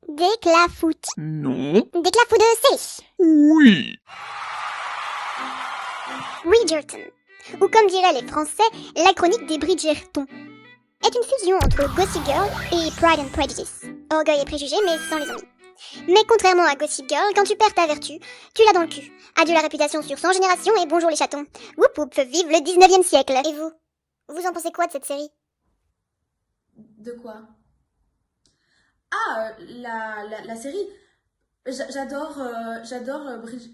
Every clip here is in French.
Déclafoot. Non. Déclafoot de série. Oui. Bridgerton, ou comme diraient les Français, la chronique des Bridgerton, est une fusion entre Gossip Girl et Pride and Prejudice. Orgueil et préjugés, mais sans les ennuis. Mais contrairement à Gossip Girl, quand tu perds ta vertu, tu l'as dans le cul. Adieu la réputation sur 100 générations et bonjour les chatons. Whoop whoop, vive le 19e siècle. Et vous? Vous en pensez quoi de cette série? De quoi? Ah, la série. J'adore Bridget.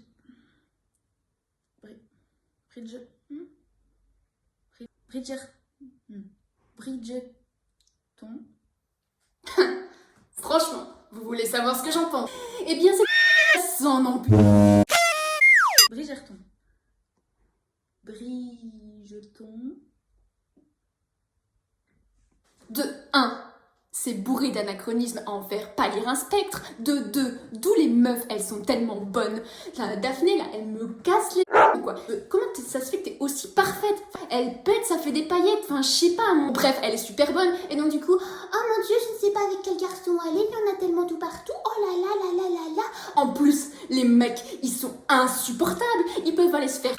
Bridgerton. Franchement, vous voulez savoir ce que j'en pense? Eh bien, c'est sans non plus. Bridgerton. Bridgerton. De 1. C'est bourré d'anachronismes à en faire pâlir un spectre. De 2. D'où les meufs, elles sont tellement bonnes. La Daphné, là, elle me casse les quoi. Comment ça se fait que t'es aussi parfaite? Elle pète, ça fait des paillettes. Enfin, je sais pas. Bref, elle est super bonne. Et donc, du coup, oh mon dieu, je ne sais pas avec quel garçon aller. Il y en a tellement tout partout. Oh là là là là là là. En plus, les mecs, ils sont insupportables. Ils peuvent aller se faire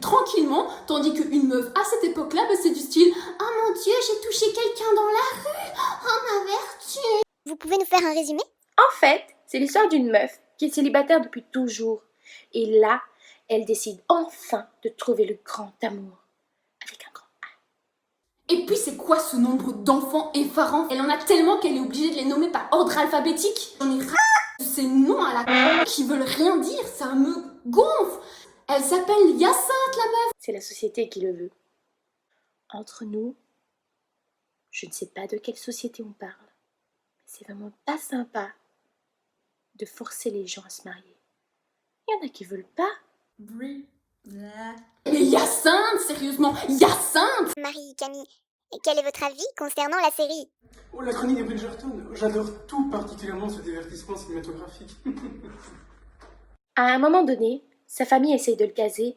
tranquillement, tandis qu'une meuf à cette époque-là, bah, c'est du style « Oh mon dieu, j'ai touché quelqu'un dans la rue. Oh ma vertu !» Vous pouvez nous faire un résumé? En fait, c'est l'histoire d'une meuf qui est célibataire depuis toujours. Et là, elle décide enfin de trouver le grand amour. Avec un grand A. Et puis c'est quoi ce nombre d'enfants effarants? Elle en a tellement qu'elle est obligée de les nommer par ordre alphabétique. J'en ai ras de ces noms à la qui veulent rien dire, ça me gonfle. Elle s'appelle Hyacinthe, la meuf. C'est la société qui le veut. Entre nous, je ne sais pas de quelle société on parle. Mais c'est vraiment pas sympa de forcer les gens à se marier. Il y en a qui veulent pas. Mais Hyacinthe, sérieusement, Hyacinthe! Marie-Camille, quel est votre avis concernant la série? Oh, la chronique des Bridgerton, j'adore tout particulièrement ce divertissement cinématographique. À un moment donné, sa famille essaye de le caser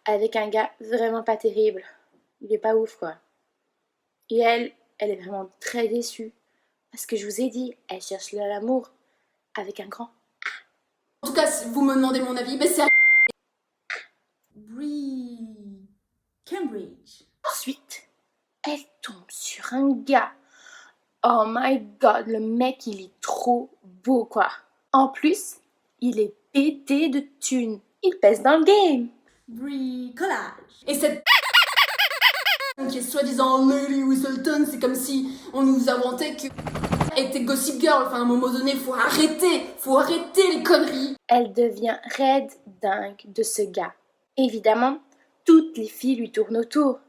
avec un gars vraiment pas terrible. Il est pas ouf, quoi. Et elle est vraiment très déçue. Parce que je vous ai dit, elle cherche l'amour avec un grand. En tout cas, si vous me demandez mon avis, mais c'est à... Cambridge. Ensuite, elle tombe sur un gars. Oh my god, le mec, il est trop beau, quoi. En plus, il est pété de thunes. Il pèse dans le game. Bricolage. Et cette qui est soi-disant Lady Whistleton, c'est comme si on nous inventait que était Gossip Girl. Enfin, à un moment donné, faut arrêter les conneries. Elle devient raide dingue de ce gars. Évidemment, toutes les filles lui tournent autour.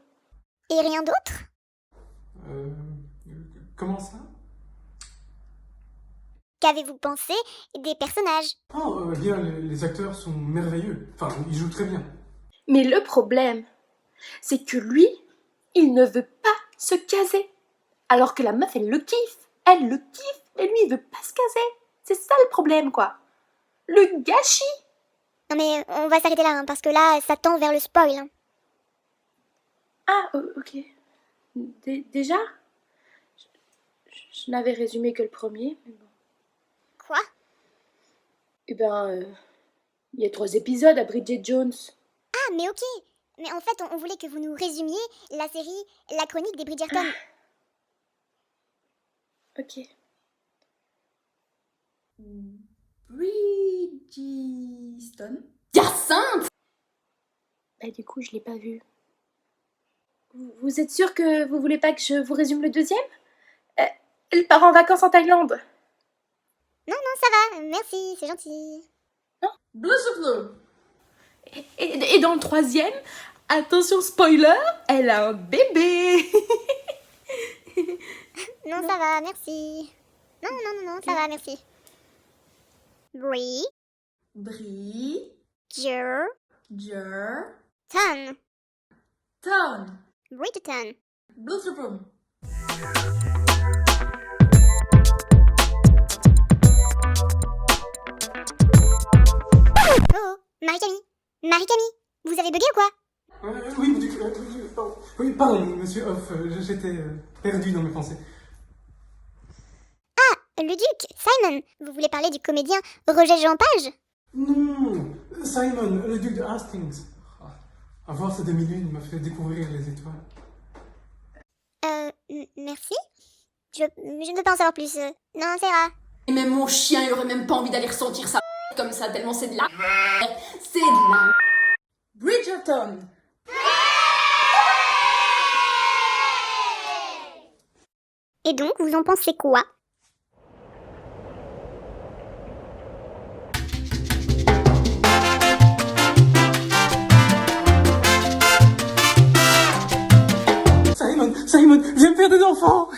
Et rien d'autre? Comment ça? Qu'avez-vous pensé des personnages? Oh, bien, les acteurs sont merveilleux. Enfin, ils jouent très bien. Mais le problème, c'est que lui, il ne veut pas se caser. Alors que la meuf, elle le kiffe. Elle le kiffe, mais lui, il veut pas se caser. C'est ça le problème, quoi. Le gâchis. Non mais on va s'arrêter là, hein, parce que là, ça tend vers le spoil. Hein. Ah, ok. Déjà je n'avais résumé que le premier, mais bon. Quoi? Eh ben, il y a 3 épisodes à Bridget Jones. Ah, mais ok. Mais en fait, on voulait que vous nous résumiez la série La Chronique des Bridgerton. Ok. Bridgestone. Hyacinthe! Bah du coup, je l'ai pas vu. Vous êtes sûr que vous voulez pas que je vous résume le deuxième? Elle part en vacances en Thaïlande. Non, ça va. Merci, c'est gentil. Bleu sur bleu. Et dans le troisième, attention spoiler, elle a un bébé. Non, ça va, merci. Non, ça va, merci. Bridgerton. Town. Bridgerton. Bleu sur bleu. Oh, Marie-Camille, vous avez bugué ou quoi? Pardon, monsieur Hoff, j'étais perdu dans mes pensées. Le duc, Simon, vous voulez parler du comédien Roger Jean Page? Non, Simon, le duc de Hastings. Avoir ces demi-lunes m'a fait découvrir les étoiles. Merci. Je ne veux pas en savoir plus. Non, c'est rare. Et même mon chien, il aurait même pas envie d'aller ressentir ça comme ça, tellement c'est de la c'est de la Bridgerton. Et donc, vous en pensez quoi? Simon, viens me faire des enfants.